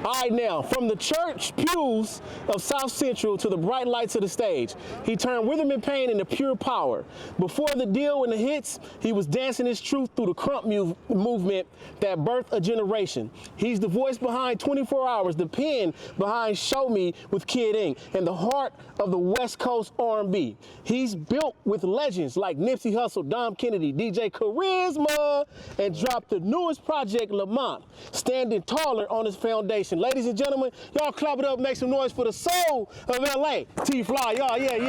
All right, now, from the church pews of South Central to the bright lights of the stage, he turned rhythm and pain into pure power. Before the deal and the hits, he was dancing his truth through the crump movement that birthed a generation. He's the voice behind 24 Hours, the pen behind Show Me with Kid Ink, and the heart of the West Coast R&B. He's built with legends like Nipsey Hussle, Dom Kennedy, DJ Charisma, and dropped the newest project, Lamont, standing taller on his foundation. Ladies and gentlemen, y'all clap it up, make some noise for the soul of LA. TeeFlii, y'all, yeah.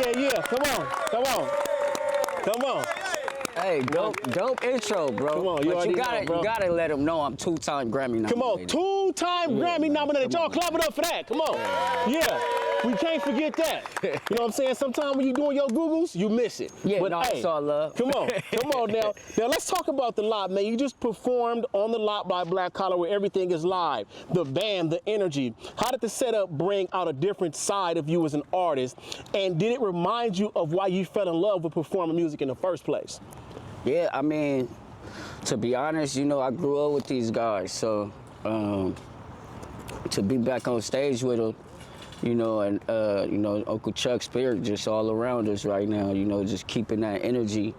Come on. Hey, dope intro, bro. Come on, you gotta let him know I'm two-time Grammy nominated. Come on, two-time Grammy nominated. Y'all clap it up for that. Come on. Yeah, we can't forget that. You know what I'm saying? Sometimes when you're doing your Googles, you miss it. Yeah, but no, hey, it's all love. Come on now. Now let's talk about the lot, man. You just performed on the lot by Black Collar where everything is live. The band, the energy. How did the setup bring out a different side of you as an artist? And did it remind you of why you fell in love with performing music in the first place? Yeah, I mean, to be honest, you know, I grew up with these guys, so to be back on stage with them, you know, and you know, Uncle Chuck's spirit just all around us right now, you know, just keeping that energy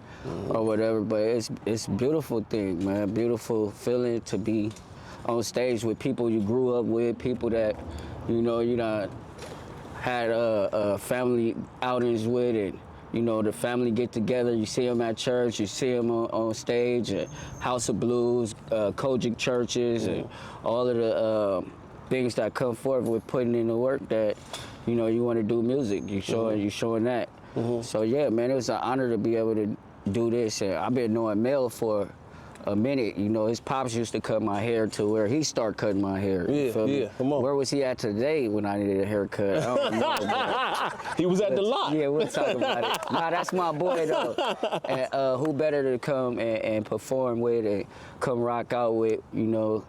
or whatever. But it's a beautiful thing, man, beautiful feeling to be on stage with people you grew up with, people that, you know, you done had family outings with, and you know, the family get together, you see them at church, you see them on stage at House of Blues, Kojic churches, and all of the things that come forth with putting in the work that, you know, you want to do music. You showing that. So yeah, man, it was an honor to be able to do this. And I've been knowing Mel for a minute. You know, his pops used to cut my hair to where he started cutting my hair. Yeah, come on. Where was he at today when I needed a haircut? I don't know. He was at the lot. Yeah, we'll talk about it. Nah, that's my boy though. And who better to come and perform with and come rock out with, you know,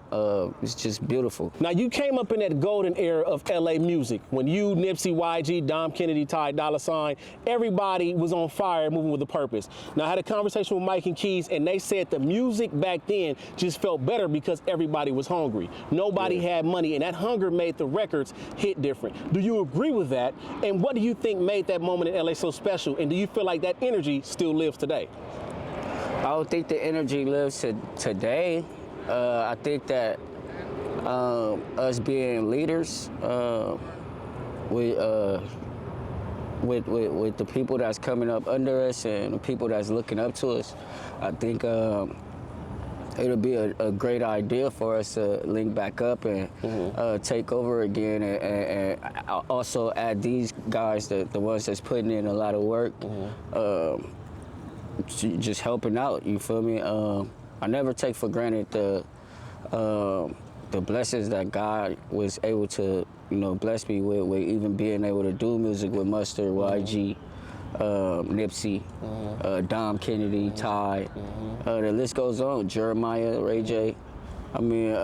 it's just beautiful. Now you came up in that golden era of LA music when you, Nipsey, YG, Dom Kennedy, Ty Dolla $ign, everybody was on fire moving with a purpose. Now I had a conversation with Mike and Keys and they said the music back then just felt better because everybody was hungry. Nobody had money, and that hunger made the records hit different. Do you agree with that? And what do you think made that moment in LA so special? And do you feel like that energy still lives today? I don't think the energy lives today. I think that us being leaders with the people that's coming up under us and the people that's looking up to us, I think it'll be a great idea for us to link back up and take over again, and also add these guys, the ones that's putting in a lot of work, just helping out. You feel me? I never take for granted the blessings that God was able to, you know, bless me with even being able to do music with Mustard, YG, Nipsey, Dom Kennedy, Ty, the list goes on, Jeremiah, Ray J. I mean,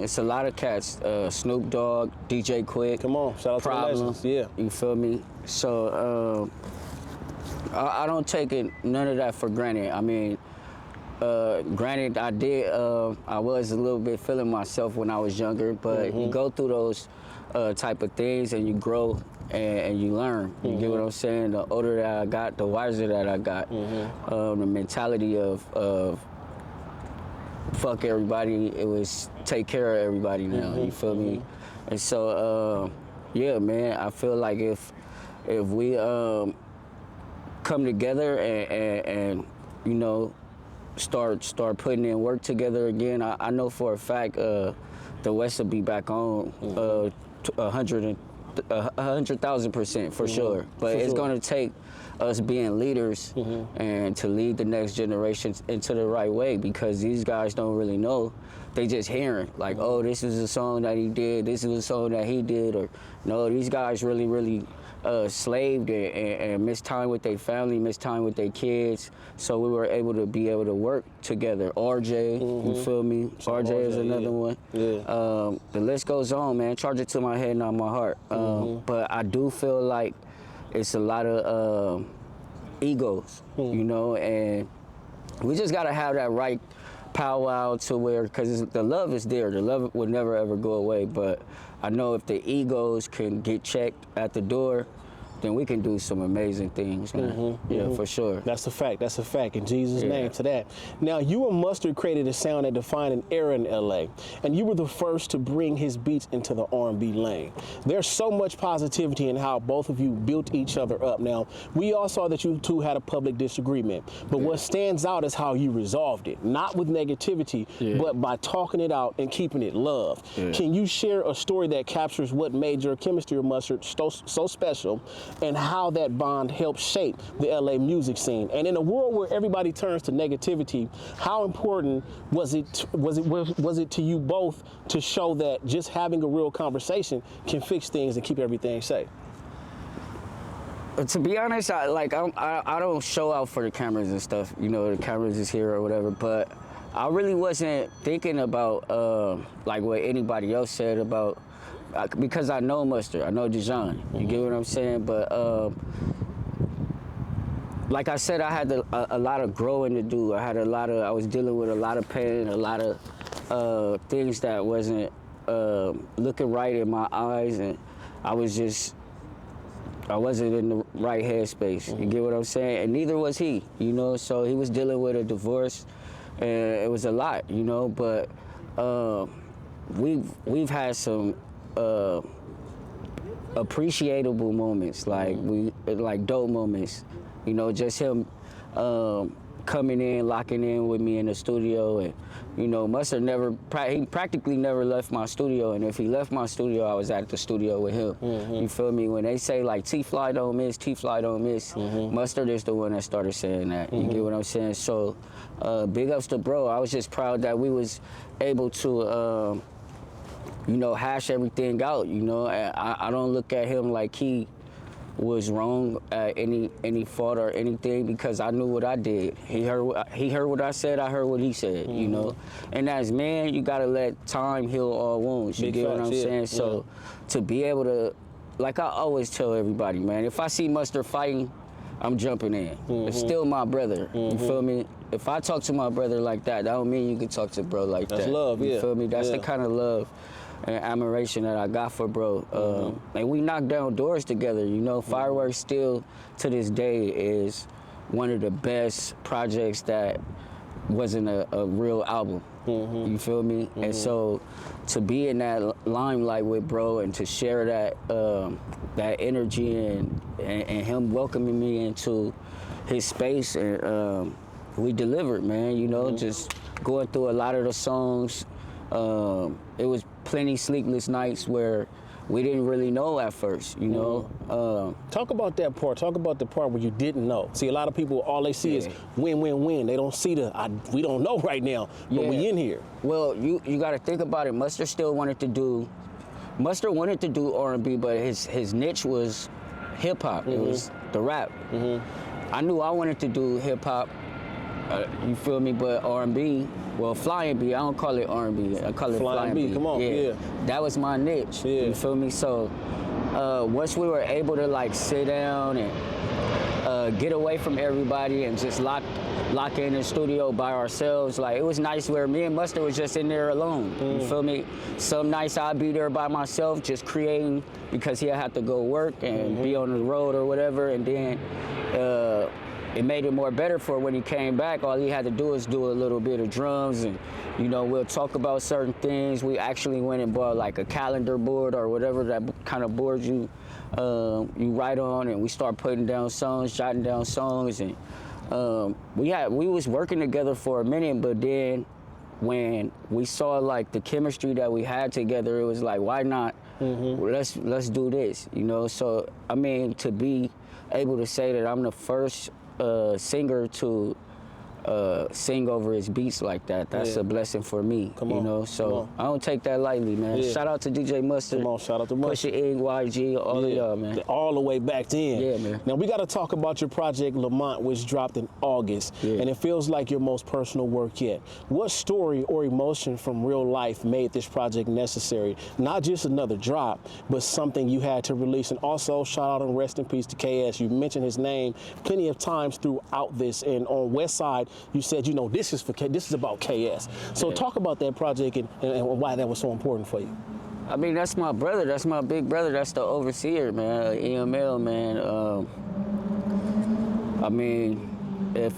it's a lot of cats, Snoop Dogg, DJ Quick. Come on, shout out Problem, to the legends. Yeah. You feel me? So I don't take none of that for granted. I mean, granted, I was a little bit feeling myself when I was younger, but you go through those type of things and you grow and you learn. You get what I'm saying? The older that I got, the wiser that I got. The mentality of fuck everybody, it was take care of everybody now. You feel me? And so, yeah, man, I feel like if we come together and you know, start putting in work together again, I know for a fact the West will be back on 100,000% for sure. But it's gonna take us being leaders and to lead the next generation into the right way, because these guys don't really know. They just hearing like, oh, this is a song that he did, this is a song that he did, or no, these guys really slaved and missed time with their family, missed time with their kids. So we were able to work together. RJ, you feel me? RJ is another one. Yeah. The list goes on, man. Charge it to my head, not my heart. But I do feel like it's a lot of egos, you know, and we just gotta have that right powwow to where, because the love is there. The love will never ever go away. But I know if the egos can get checked at the door, then we can do some amazing things, man. Yeah, for sure. That's a fact. That's a fact. In Jesus' Yeah. name to that. Now, you and Mustard created a sound that defined an era in LA, and you were the first to bring his beats into the R&B lane. There's so much positivity in how both of you built each other up. Now, we all saw that you two had a public disagreement, but what stands out is how you resolved it, not with negativity, but by talking it out and keeping it love. Can you share a story that captures what made your chemistry with Mustard so special, and how that bond helped shape the LA music scene? And in a world where everybody turns to negativity, how important was it to you both to show that just having a real conversation can fix things and keep everything safe? To be honest, I don't show out for the cameras and stuff. You know, the cameras is here or whatever, but I really wasn't thinking about like what anybody else said about, because I know Mustard, I know Dijon, you get what I'm saying? But like I said, I had a lot of growing to do. I was dealing with a lot of pain, a lot of things that wasn't looking right in my eyes, and I wasn't in the right headspace. You get what I'm saying? And neither was he, you know? So he was dealing with a divorce, and it was a lot, you know? But we've had some appreciable moments, like dope moments, you know, just him coming in, locking in with me in the studio. And you know, Mustard he practically never left my studio, and if he left my studio, I was at the studio with him. You feel me? When they say like TeeFlii don't miss, TeeFlii don't miss, Mustard is the one that started saying that. You get what I'm saying? So big ups to bro. I was just proud that we was able to you know, hash everything out, you know. I don't look at him like he was wrong at any fault or anything, because I knew what I did. He heard what I said, I heard what he said, you know. And as man, you gotta let time heal all wounds, you get what I'm saying? So to be able to, like I always tell everybody, man, if I see Mustard fighting, I'm jumping in. It's still my brother, you feel me? If I talk to my brother like that don't mean you can talk to bro like that. That's love, you feel me? That's the kind of love and admiration that I got for bro. And we knocked down doors together, you know. Fireworks still, to this day, is one of the best projects that wasn't a real album. You feel me? And so to be in that limelight with bro and to share that that energy and him welcoming me into his space, and we delivered, man, you know, just going through a lot of the songs. It was plenty sleepless nights where we didn't really know at first, you know. Talk about that part. Talk about the part where you didn't know. See, a lot of people, all they see is win, win, win. They don't see we don't know right now, but we in here. Well, you got to think about it. Mustard wanted to do R&B, but his niche was hip hop. It was the rap. I knew I wanted to do hip hop. You feel me? But R&B, well, flying B, I don't call it R&B. I call it flying B. Come on, yeah. That was my niche. Yeah. You feel me? So once we were able to like sit down and get away from everybody and just lock in the studio by ourselves, like it was nice where me and Mustard was just in there alone. You feel me? Some nights I'd be there by myself just creating, because he'd have to go work and be on the road or whatever, and then it made it more better for when he came back. All he had to do is do a little bit of drums, and you know, we'll talk about certain things. We actually went and bought like a calendar board or whatever, that kind of board you write on, and we start putting down songs, jotting down songs, and we was working together for a minute, but then when we saw like the chemistry that we had together, it was like, why not? Let's do this, you know. So I mean, to be able to say that I'm the first singer to sing over his beats like that, that's a blessing for me, you know. So I don't take that lightly, man. Shout out to DJ Mustard. Come on, shout out to Mustard. Pusha E, YG, all of y'all, man. All the way back then. Yeah, man. Now we got to talk about your project Lamont, which dropped in August, and it feels like your most personal work yet. What story or emotion from real life made this project necessary? Not just another drop, but something you had to release. And also, shout out and rest in peace to KS. You mentioned his name plenty of times throughout this. And on West Side, you said, you know, this is about KS. So talk about that project and why that was so important for you. I mean, that's my brother. That's my big brother. That's the overseer, man. EML, man. I mean, if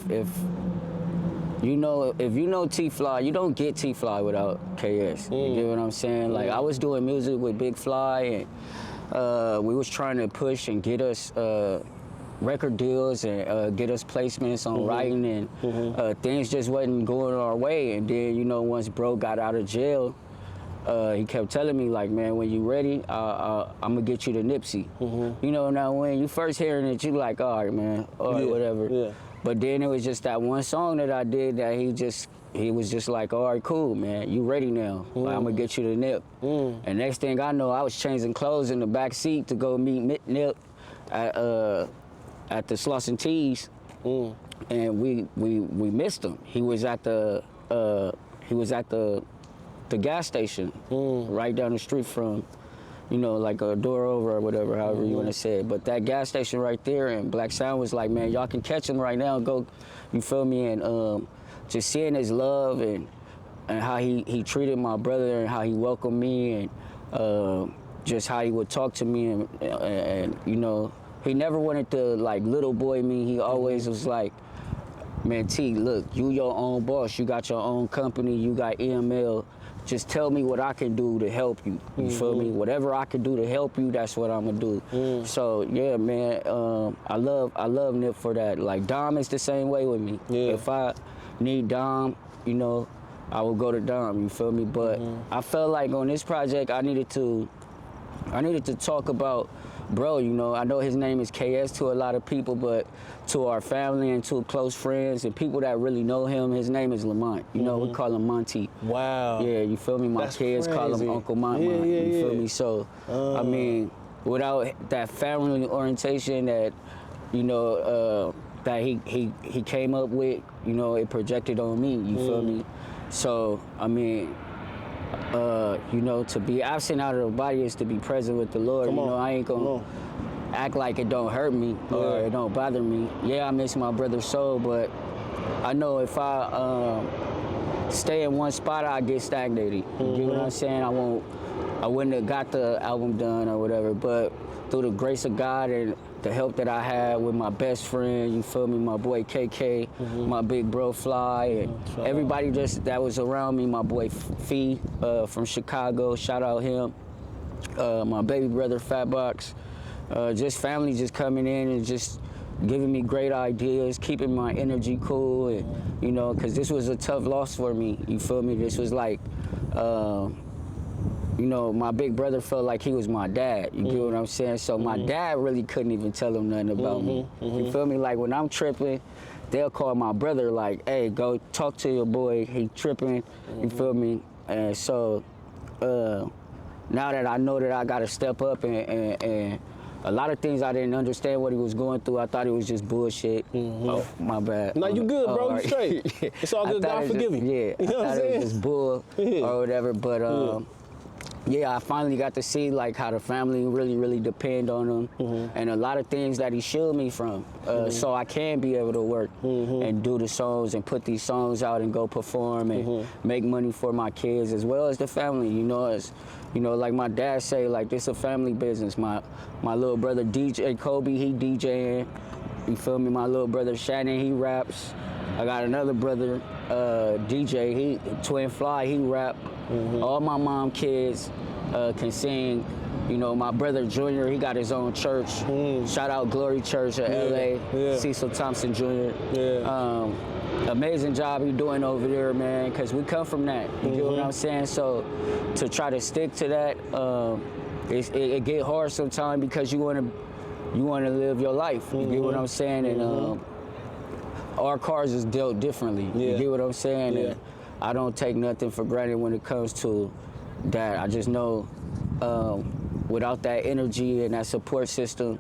you know TeeFlii, you don't get TeeFlii without KS. You get what I'm saying? Like, I was doing music with Big Fly, and we was trying to push and get us record deals and get us placements on writing, and things just wasn't going our way. And then, you know, once bro got out of jail, he kept telling me, like, man, when you ready, I'm gonna get you to Nipsey. You know, now when you first hearing it, you like, all right, man, all right, whatever. Yeah. But then it was just that one song that I did that he was just like, all right, cool, man, you ready now? Like, I'm gonna get you to Nip. And next thing I know, I was changing clothes in the back seat to go meet Nip at the Slauson Tees, and we missed him. He was at the gas station right down the street from, you know, like a door over or whatever, however you want to say it. But that gas station right there, and Black Sound was like, man, y'all can catch him right now, go, you feel me? And just seeing his love and how he treated my brother and how he welcomed me, and just how he would talk to me, and you know, he never wanted to like little boy me. He always was like, man, T, look, you your own boss, you got your own company, you got EML. Just tell me what I can do to help you. You feel me? Whatever I can do to help you, that's what I'm gonna do. So yeah, man, I love Nip for that. Like, Dom is the same way with me. If I need Dom, you know, I will go to Dom. You feel me? But I felt like on this project, I needed to talk about bro. You know, I know his name is KS to a lot of people, but to our family and to close friends and people that really know him, his name is Lamont. You know, we call him Monty. Wow. Yeah, you feel me? My kids call him Uncle Mont. You feel me? So, I mean, without that family orientation that, you know, that he came up with, you know, it projected on me. You feel me? So, I mean, you know, to be absent out of the body is to be present with the Lord. You know, I ain't gonna act like it don't hurt me or it don't bother me. Yeah, I miss my brother's soul, but I know if I stay in one spot, I get stagnated. You get what I'm saying? I wouldn't have got the album done or whatever, but through the grace of God and the help that I had with my best friend, you feel me, my boy KK, my big bro Fly, and everybody just that was around me, my boy Fee from Chicago, shout out him, my baby brother Fatbox, just family just coming in and just giving me great ideas, keeping my energy cool, and you know, because this was a tough loss for me, you feel me, this was like, you know, my big brother felt like he was my dad. You get what I'm saying? So my dad really couldn't even tell him nothing about me. You feel me? Like, when I'm tripping, they'll call my brother like, hey, go talk to your boy. He tripping. You feel me? And so now that I know that I got to step up and a lot of things I didn't understand what he was going through. I thought it was just bullshit. Oh, my bad. No, you good, bro. You right. straight. It's all good. God forgive you. Yeah, You know what I'm I thought saying? it was just bull or whatever. But yeah, I finally got to see like how the family really depend on him, and a lot of things that he shielded me from, so I can be able to work and do the songs and put these songs out and go perform and make money for my kids as well as the family. You know, as you know, like my dad say, like, this a family business. My little brother DJ Kobe, he DJing. You feel me? My little brother Shannon, he raps. I got another brother, DJ, he TeeFlii, he rap. All my mom kids can sing. You know, my brother Junior, he got his own church. Shout out Glory Church of LA, Cecil Thompson Jr. Amazing job he doing over there, man, because we come from that. You get what I'm saying? So to try to stick to that, it get hard sometimes because you want to live your life. You get what I'm saying? And our cars is dealt differently. You get what I'm saying? And I don't take nothing for granted when it comes to that. I just know without that energy and that support system,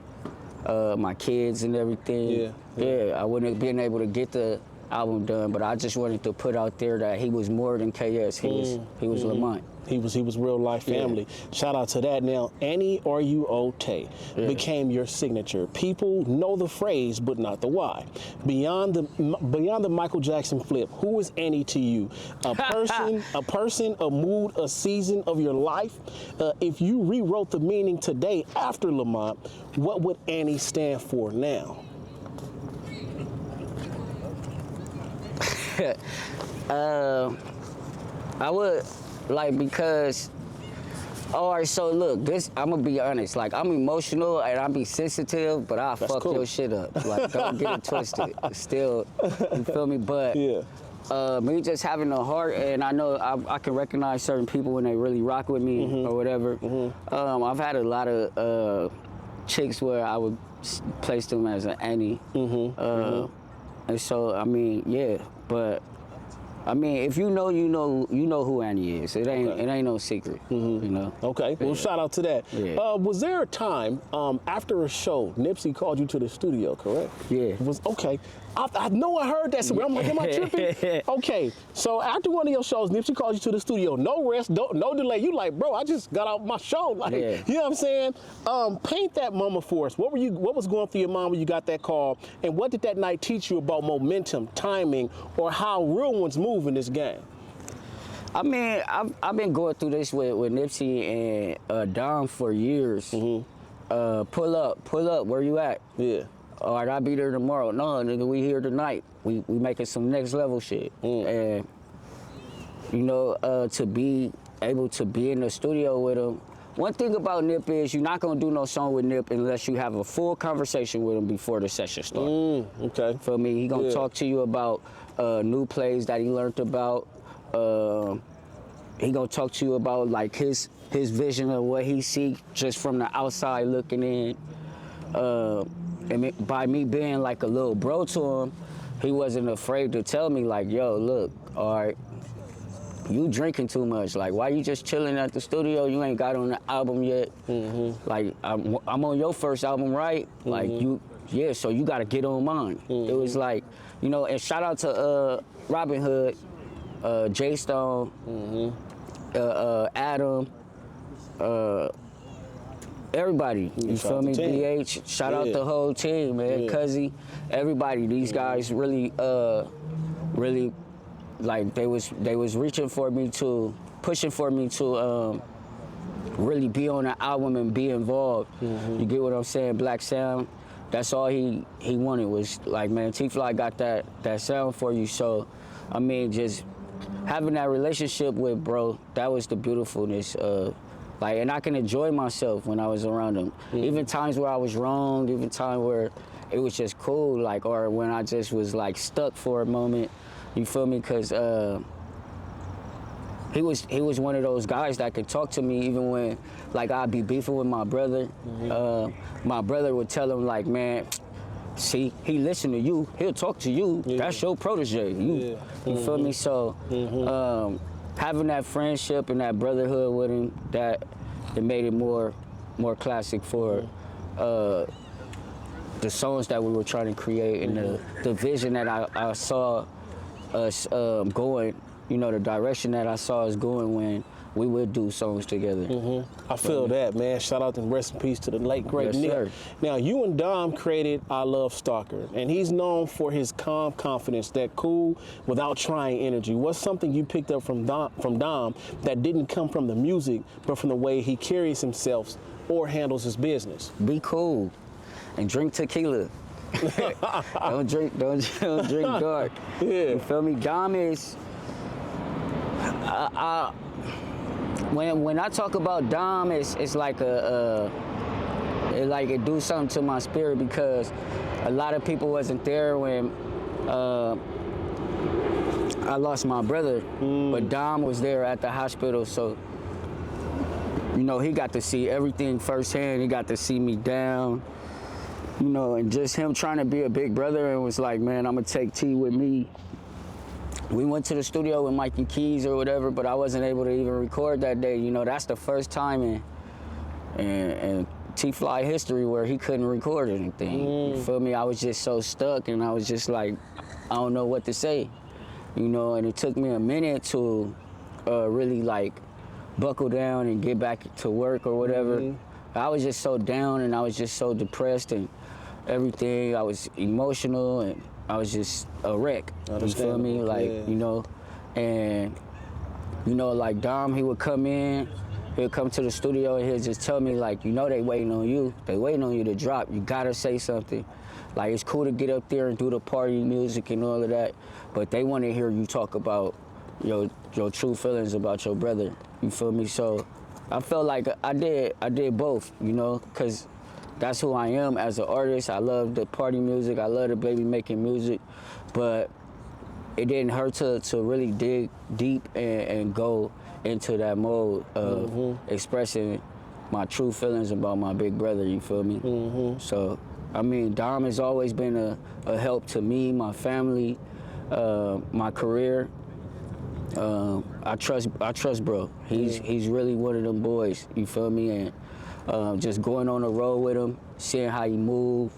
my kids and everything, I wouldn't have been able to get the album done, but I just wanted to put out there that he was more than KS. He was Lamont. He was real life family. Shout out to that. Now, Annie or you Ote became your signature. People know the phrase, but not the why. Beyond the Michael Jackson flip, who is Annie to you? A person, a mood, a season of your life. If you rewrote the meaning today after Lamont, what would Annie stand for now? I would. Like, because, all right, so look, I'm gonna be honest, like, I'm emotional and I be sensitive, but I'll fuck your shit up. Like, don't get it twisted. Still, you feel me? But me just having a heart, and I know I can recognize certain people when they really rock with me or whatever. I've had a lot of chicks where I would place them as an Annie. And so, I mean, yeah, but I mean, if you know who Annie is. It ain't no secret, you know. Okay. Well, shout out to that. Yeah. Was there a time after a show, Nipsey called you to the studio, correct? Yeah. Okay. I know I heard that somewhere. I'm like, am I tripping? Okay. So after one of your shows, Nipsey called you to the studio. No rest, no delay. You like, bro, I just got out my show. Like, you know what I'm saying? Paint that moment for us. What was going through your mind when you got that call, and what did that night teach you about momentum, timing, or how real ones move in this game? I mean, I've been going through this with Nipsey and Dom for years. Pull up, where you at? Yeah. All right, I'll be there tomorrow. No, nigga, we here tonight. We making some next level shit. And, you know, to be able to be in the studio with him. One thing about Nip is you're not gonna do no song with Nip unless you have a full conversation with him before the session starts. Okay. Feel me? He gonna talk to you about new plays that he learned about. He gonna talk to you about like his vision of what he see just from the outside looking in. And by me being like a little bro to him, he wasn't afraid to tell me like, yo, look, all right, you drinking too much. Like, why you just chilling at the studio? You ain't got on the album yet. Like, I'm on your first album, right? Like, so you gotta get on mine. It was like, you know, and shout out to Robin Hood, J Stone, Adam, everybody, you feel me? BH, shout out the whole team, man. Cuzzy, everybody. These guys really, like they was reaching for me to, pushing for me to really be on the album and be involved. You get what I'm saying? Black Sound. That's all he wanted was like, man, TeeFlii got that sound for you. So, I mean, just having that relationship with bro, that was the beautifulness. Like, and I can enjoy myself when I was around him. Even times where I was wrong, even times where it was just cool, like, or when I just was like stuck for a moment, you feel me? Cause he was one of those guys that could talk to me even when, like, I'd be beefing with my brother. My brother would tell him like, man, see, he listen to you, he'll talk to you, that's your protege, you feel me? So, having that friendship and that brotherhood with him, it made it more classic for the songs that we were trying to create and the vision that I saw us going, you know, the direction that I saw us going when we would do songs together. I feel that, man. Shout out and rest in peace to the late, great Nick. Sir. Now, you and Dom created I Love Stalker, and he's known for his calm confidence, that cool, without trying energy. What's something you picked up from Dom that didn't come from the music, but from the way he carries himself or handles his business? Be cool and drink tequila. don't drink dark. You feel me? Dom is, when I talk about Dom, it's like it do something to my spirit because a lot of people wasn't there when I lost my brother, but Dom was there at the hospital, so you know he got to see everything firsthand. He got to see me down, you know, and just him trying to be a big brother and was like, man, I'm gonna take T with me. We went to the studio with Mike and Keys or whatever, but I wasn't able to even record that day. You know, that's the first time in TeeFlii history where he couldn't record anything. You feel me? I was just so stuck, and I was just like, I don't know what to say, you know. And it took me a minute to really like buckle down and get back to work or whatever. I was just so down and I was just so depressed and everything. I was emotional and I was just a wreck. You feel me? Like, you know, and you know, like Dom, he would come in, he'll come to the studio and he'll just tell me like, you know, they waiting on you. They waiting on you to drop. You gotta say something. Like, it's cool to get up there and do the party music and all of that, but they want to hear you talk about your true feelings about your brother. You feel me? So I felt like I did both, you know, because that's who I am as an artist. I love the party music. I love the baby making music, but it didn't hurt to really dig deep and go into that mode of expressing my true feelings about my big brother, you feel me? So, I mean, Dom has always been a help to me, my family, my career. I trust bro. He's really one of them boys, you feel me? And just going on the road with him, seeing how he move,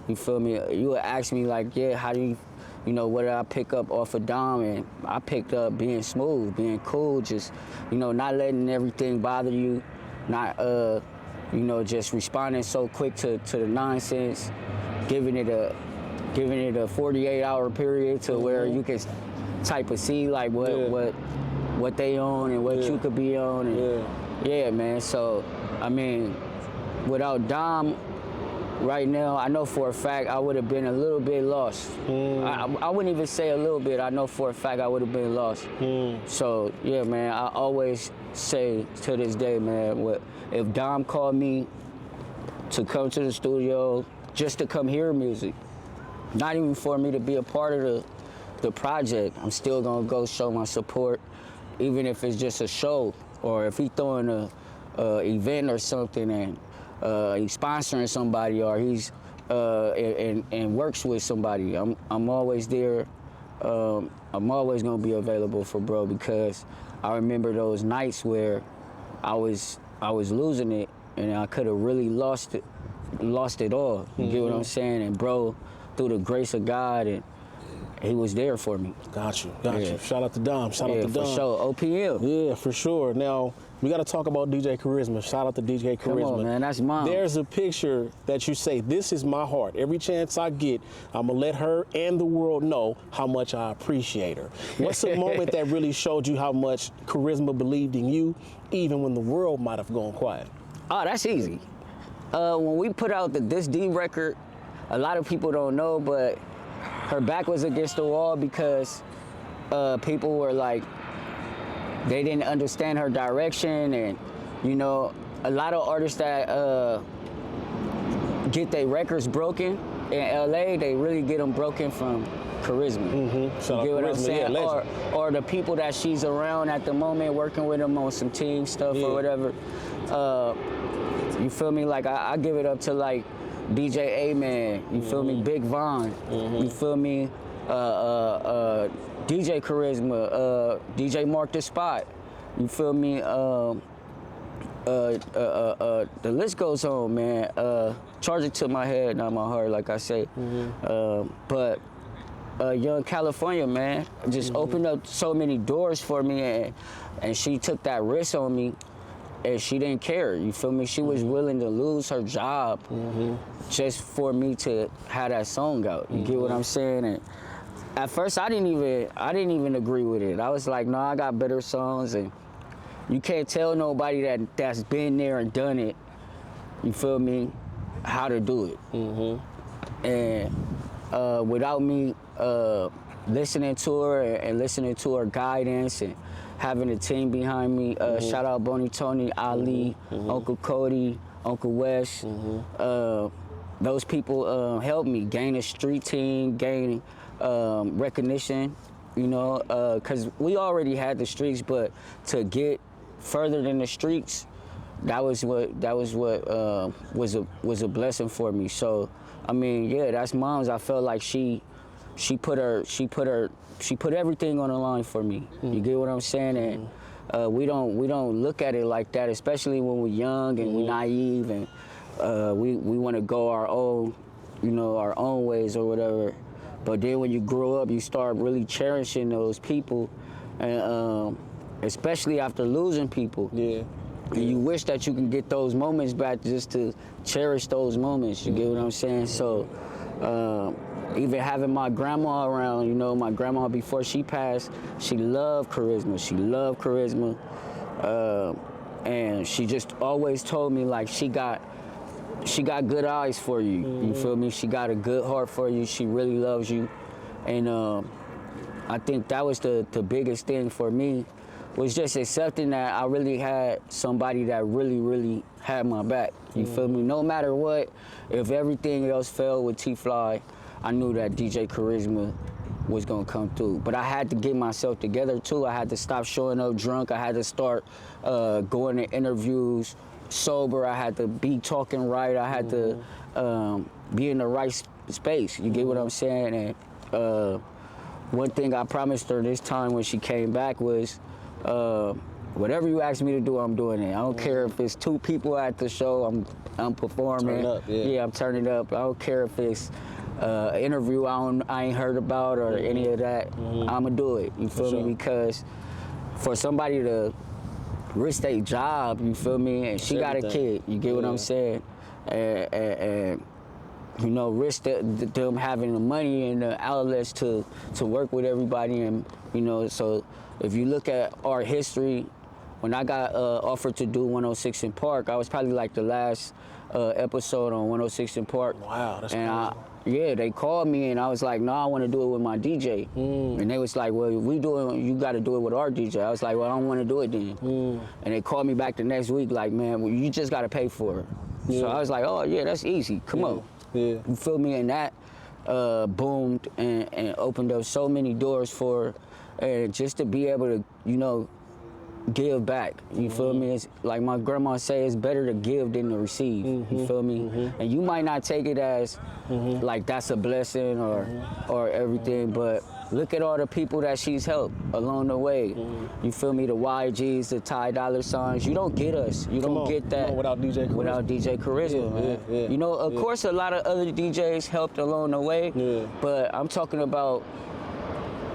you feel me? You would ask me like, yeah, how do you know, what did I pick up off of Dom? And I picked up being smooth, being cool, just, you know, not letting everything bother you, not, you know, just responding so quick to the nonsense, giving it a 48-hour period to where you can type of see like what they on and what you could be on. And yeah, man. So, I mean, without Dom, right now, I know for a fact I would have been a little bit lost. I wouldn't even say a little bit. I know for a fact I would have been lost. So, yeah, man, I always say to this day, man, if Dom called me to come to the studio just to come hear music, not even for me to be a part of the project, I'm still gonna go show my support, even if it's just a show or if he throwing a event or something and he's sponsoring somebody or he's and works with somebody. I'm always there. I'm always gonna be available for bro, because I remember those nights where I was losing it and I could have really lost it all. You get what I'm saying? And bro, through the grace of God, and he was there for me. Got you. Shout out to Dom. Shout out to Dom. For sure. OPM. Yeah, for sure. Now, we got to talk about DJ Charisma. Shout out to DJ Charisma. Come on, man. That's mine. There's a picture that you say, this is my heart. Every chance I get, I'm going to let her and the world know how much I appreciate her. What's a moment that really showed you how much Charisma believed in you, even when the world might have gone quiet? Oh, that's easy. When we put out the This D record, a lot of people don't know, but her back was against the wall because people were like, they didn't understand her direction. And, you know, a lot of artists that get their records broken in LA, they really get them broken from Charisma. You get what I'm saying? Yeah, or the people that she's around at the moment, working with them on some team stuff or whatever. You feel me? Like, I give it up to, like, DJ A-Man, you feel me? Big Von, you feel me? DJ Charisma, DJ Mark the Spot, you feel me? The list goes on, man. Charge it to my head, not my heart, like I say. But Young California, man, just opened up so many doors for me, and she took that risk on me. And she didn't care, you feel me? She was willing to lose her job just for me to have that song out. You get what I'm saying? And at first, I didn't even agree with it. I was like, no, I got better songs, and you can't tell nobody that's been there and done it, you feel me, how to do it. And without me listening to her and listening to her guidance and having a team behind me, shout out Boney Tony, Ali, Uncle Cody, Uncle Wes. Those people helped me gain a street team, gain recognition, you know, because we already had the streets, but to get further than the streets, that was what was a blessing for me. So, I mean, yeah, that's mom's. I felt like she put everything on the line for me. You get what I'm saying? And we don't look at it like that, especially when we're young and we're naive and we want to go our own, you know, our own ways or whatever. But then when you grow up, you start really cherishing those people, and especially after losing people. Yeah. And you wish that you can get those moments back just to cherish those moments. You get what I'm saying? So even having my grandma around, you know, my grandma before she passed, she loved charisma. She loved charisma. And she just always told me like she got good eyes for you. You feel me? She got a good heart for you. She really loves you. And I think that was the biggest thing for me, was just accepting that I really had somebody that really, really had my back. You feel me? No matter what, if everything else failed with TeeFlii, I knew that DJ Charisma was gonna come through. But I had to get myself together too. I had to stop showing up drunk. I had to start going to interviews sober. I had to be talking right. I had to be in the right space. You get what I'm saying? And one thing I promised her this time when she came back was, whatever you ask me to do, I'm doing it. I don't care if it's 2 people at the show, I'm performing. Turn up, yeah. I'm turning up. I don't care if it's an interview I ain't heard about or any of that. I'ma do it. You feel me? Because for somebody to risk their job, you feel me? And she got a kid. You get what I'm saying? And you know, risk them having the money and the outlets to work with everybody. And you know, so if you look at our history, when I got offered to do 106 in Park, I was probably like the last episode on 106 in Park. Wow, that's and crazy. Yeah, they called me and I was like, no, I want to do it with my DJ. And they was like, well, if we do it, you got to do it with our DJ. I was like, well, I don't want to do it then. And they called me back the next week like, man, well, you just got to pay for it. So I was like, oh yeah, that's easy. Come on. Yeah. You feel me? And that boomed and opened up so many doors for, and just to be able to, you know, give back. You feel me? It's like my grandma say, it's better to give than to receive. You feel me? And you might not take it as like that's a blessing or everything, but look at all the people that she's helped along the way. You feel me? The YGs, the Ty Dollar Signs. You don't get us. You don't get that without DJ Charisma. Without DJ Charisma, man. Yeah. You know, of course, a lot of other DJs helped along the way, but I'm talking about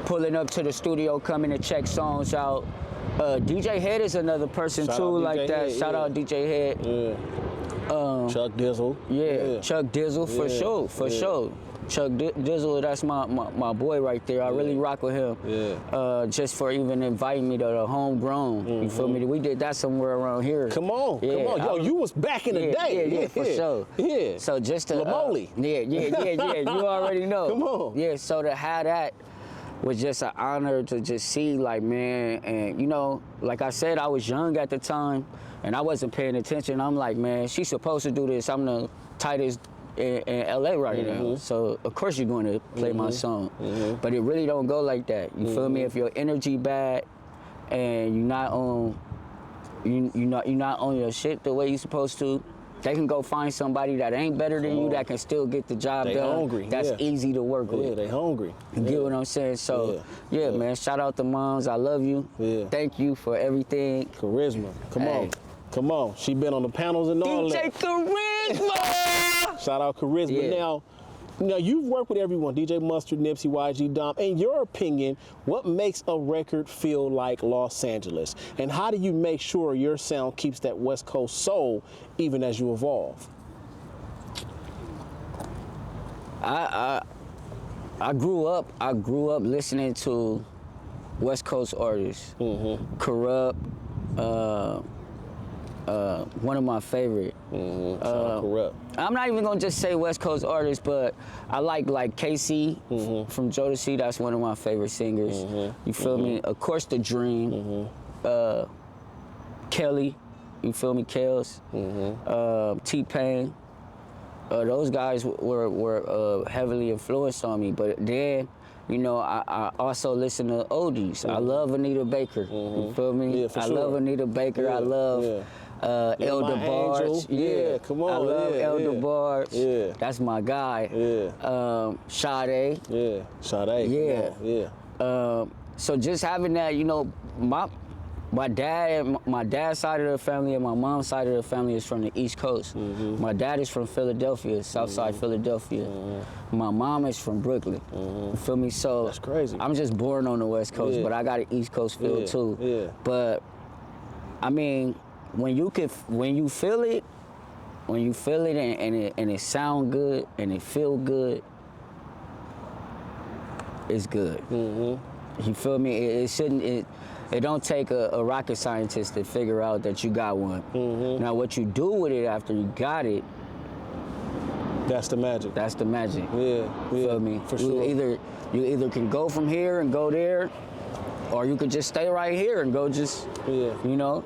pulling up to the studio, coming to check songs out. DJ Head is another person Shout too, out like DJ that. Head, Shout out DJ Head. Chuck Dizzle. Yeah, Chuck Dizzle for sure, for sure. Chuck Dizzle, that's my boy right there. I really rock with him. Just for even inviting me to the homegrown. You feel me? We did that somewhere around here. Come on. Yo, you was back in the day. Yeah, for sure. Yeah. So just to Lamoli. Yeah. You already know. Come on. Yeah. So to have that was just an honor to just see, like, man, and you know, like I said, I was young at the time, and I wasn't paying attention. I'm like, man, she's supposed to do this. I'm the tightest in LA right now, so of course you're going to play my song. But it really don't go like that. You feel me? If your energy bad and you're not on, you're not on your shit the way you're supposed to, they can go find somebody that ain't better than you that can still get the job done. Hungry. That's easy to work with. Yeah, they hungry. You get what I'm saying? So, yeah, man, shout out to moms. I love you. Yeah. Thank you for everything. Charisma. Come on. She been on the panels and all DJ that. Charisma! Shout out Charisma. Yeah. Now, you've worked with everyone, DJ Mustard, Nipsey, YG, Dom. In your opinion, what makes a record feel like Los Angeles? And how do you make sure your sound keeps that West Coast soul even as you evolve? I grew up listening to West Coast artists. Corrupt, one of my favorite. Corrupt. I'm not even gonna just say West Coast artists, but I like KC from Jodeci. That's one of my favorite singers. You feel me? Of course, The Dream. Kelly. You feel me? Kels. T-Pain. Those guys were heavily influenced on me. But then, you know, I also listen to oldies. I love Anita Baker. You feel me? Yeah, for I sure. love Anita Baker. I love Elder My Barge. Angel. Yeah, come on. I love Elder Barge. Yeah. That's my guy. Yeah. Sade. Yeah. Sade. Yeah. Come on. Yeah. So just having that, you know, my dad's side of the family and my mom's side of the family is from the East Coast. My dad is from Philadelphia, Southside Philadelphia. My mom is from Brooklyn. You feel me? So that's crazy. I'm just born on the West Coast, but I got an East Coast feel too. Yeah. But I mean, when you feel it, and it sound good and it feel good, it's good. You feel me? It don't take a rocket scientist to figure out that you got one. Now, what you do with it after you got it, that's the magic. That's the magic. Yeah, You feel me? For sure. You either can go from here and go there, or you could just stay right here and go just, you know?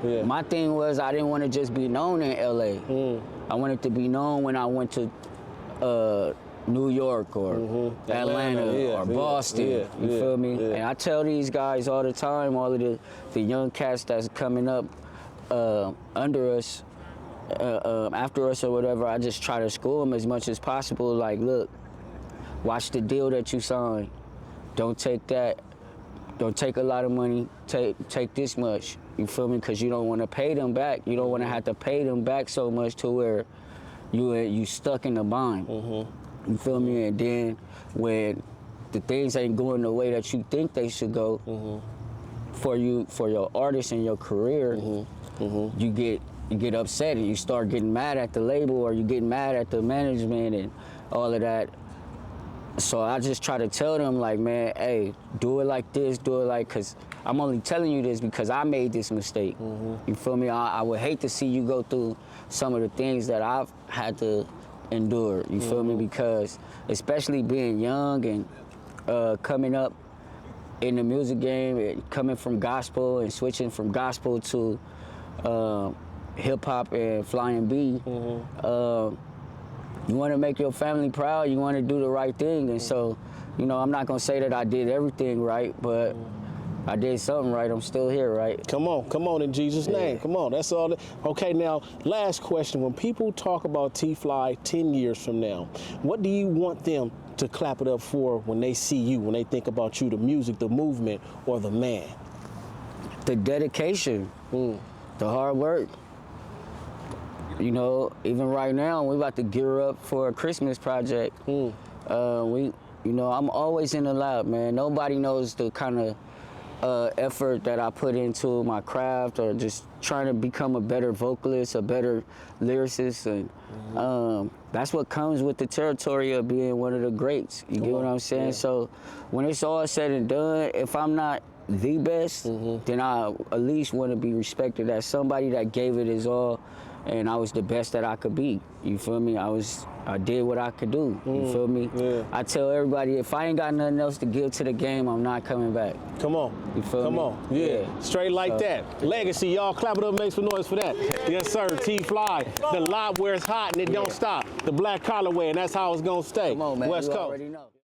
Yeah. My thing was I didn't want to just be known in LA. I wanted to be known when I went to New York or Atlanta or Boston. You feel me? Yeah. And I tell these guys all the time, all of the young cats that's coming up under us, after us or whatever, I just try to school them as much as possible. Like, look, watch the deal that you signed. Don't take that. Don't take a lot of money. Take this much. You feel me? Because you don't want to pay them back. You don't want to have to pay them back so much to where you stuck in the bind. You feel me? And then when the things ain't going the way that you think they should go for your artist and your career, you get upset and you start getting mad at the label or you get mad at the management and all of that. So I just try to tell them, like, man, hey, do it like this, do it like, because I'm only telling you this because I made this mistake. You feel me? I would hate to see you go through some of the things that I've had to endure, you feel me? Because especially being young and coming up in the music game, and coming from gospel and switching from gospel to hip hop and flying B, you want to make your family proud, you want to do the right thing. And so, you know, I'm not going to say that I did everything right, but I did something right. I'm still here, right? Come on in Jesus' name. Come on, that's all. Okay, now, last question. When people talk about TeeFlii 10 years from now, what do you want them to clap it up for when they see you, when they think about you, the music, the movement, or the man? The dedication, the hard work. You know, even right now, we about to gear up for a Christmas project. You know, I'm always in the lab, man. Nobody knows the kind of effort that I put into my craft, or just trying to become a better vocalist, a better lyricist, and that's what comes with the territory of being one of the greats. You get what I'm saying? Yeah. So when it's all said and done, if I'm not the best, then I at least want to be respected as somebody that gave it his all, and I was the best that I could be. You feel me? I did what I could do. You feel me? Yeah. I tell everybody, if I ain't got nothing else to give to the game, I'm not coming back. Come on. You feel me? Come on. Yeah. Straight like that. Legacy, y'all. Clap it up, make some noise for that. Yes, sir. TeeFlii. The live where it's hot and it don't stop. The black collar way, and that's how it's gonna stay. Come on, man. West You Coast. already know.